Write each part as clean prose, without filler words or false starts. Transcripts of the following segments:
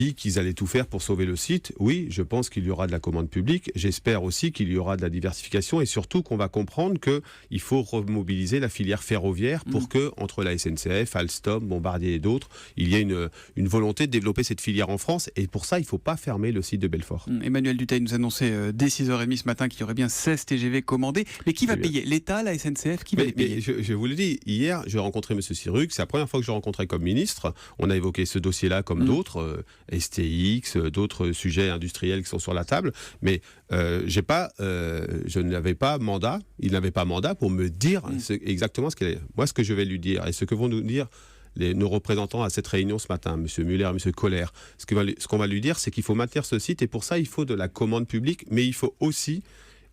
dit qu'ils allaient tout faire pour sauver le site. Oui, je pense qu'il y aura de la commande publique. J'espère aussi qu'il y aura de la diversification et surtout qu'on va comprendre qu'il faut remobiliser la filière ferroviaire pour que, entre la SNCF, Alstom, Bombardier et d'autres, il y ait une volonté de développer cette filière en France. Et pour ça, il ne faut pas fermer le site de Belfort. Emmanuel Dutheil nous annonçait dès 6h30 ce matin qu'il y aurait bien 16 TGV commandés. Mais qui va payer? L'État, la SNCF, qui va les payer? Je vous le dis, hier, j'ai rencontré M. Sirugue. C'est la première fois que je le rencontrais comme ministre. On a évoqué ce dossier-là comme d'autres. STX, d'autres sujets industriels qui sont sur la table, mais je n'avais pas mandat, il n'avait pas mandat pour me dire exactement ce qu'il est. Moi, ce que je vais lui dire, et ce que vont nous dire nos représentants à cette réunion ce matin, M. Muller et M. Kohler, ce qu'on va lui dire, c'est qu'il faut maintenir ce site, et pour ça, il faut de la commande publique, mais il faut aussi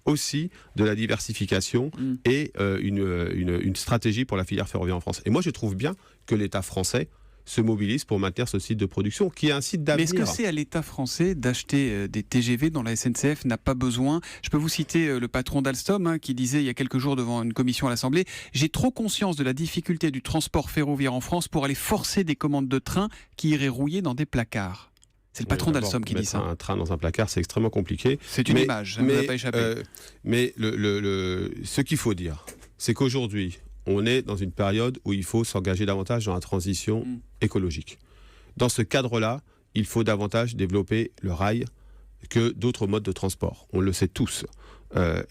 de la diversification et une stratégie pour la filière ferroviaire en France. Et moi, je trouve bien que l'État français se mobilise pour maintenir ce site de production, qui est un site d'avenir. Mais est-ce que c'est à l'État français d'acheter des TGV dont la SNCF n'a pas besoin? Je peux vous citer le patron d'Alstom qui disait il y a quelques jours devant une commission à l'Assemblée: j'ai trop conscience de la difficulté du transport ferroviaire en France pour aller forcer des commandes de trains qui iraient rouiller dans des placards. C'est le patron d'Alstom qui dit ça. Un train dans un placard, c'est extrêmement compliqué. C'est une image, ça ne va pas échapper. Mais ce qu'il faut dire, c'est qu'aujourd'hui, on est dans une période où il faut s'engager davantage dans la transition écologique. Dans ce cadre-là, il faut davantage développer le rail que d'autres modes de transport. On le sait tous.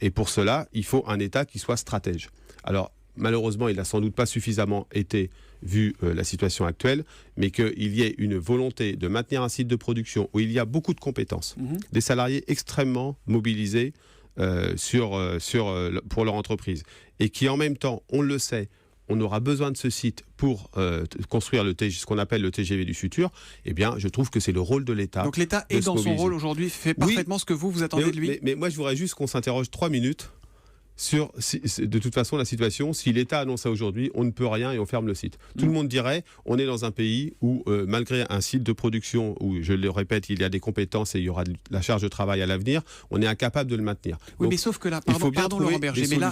Et pour cela, il faut un État qui soit stratège. Alors, malheureusement, il n'a sans doute pas suffisamment été vu la situation actuelle, mais qu'il y ait une volonté de maintenir un site de production où il y a beaucoup de compétences, des salariés extrêmement mobilisés pour leur entreprise, et qui en même temps, on le sait, on aura besoin de ce site pour construire ce qu'on appelle le TGV du futur. Eh bien, je trouve que c'est le rôle de l'État. Donc l'État est dans son rôle aujourd'hui, fait parfaitement ce que vous attendez de lui. Mais moi, je voudrais juste qu'on s'interroge 3 minutes sur, de toute façon, la situation. Si l'État annonce ça aujourd'hui, on ne peut rien et on ferme le site. Tout le monde dirait, on est dans un pays où, malgré un site de production où, je le répète, il y a des compétences et il y aura de la charge de travail à l'avenir, on est incapable de le maintenir. Oui, donc, mais sauf que là, pardon Laurent Berger, mais là,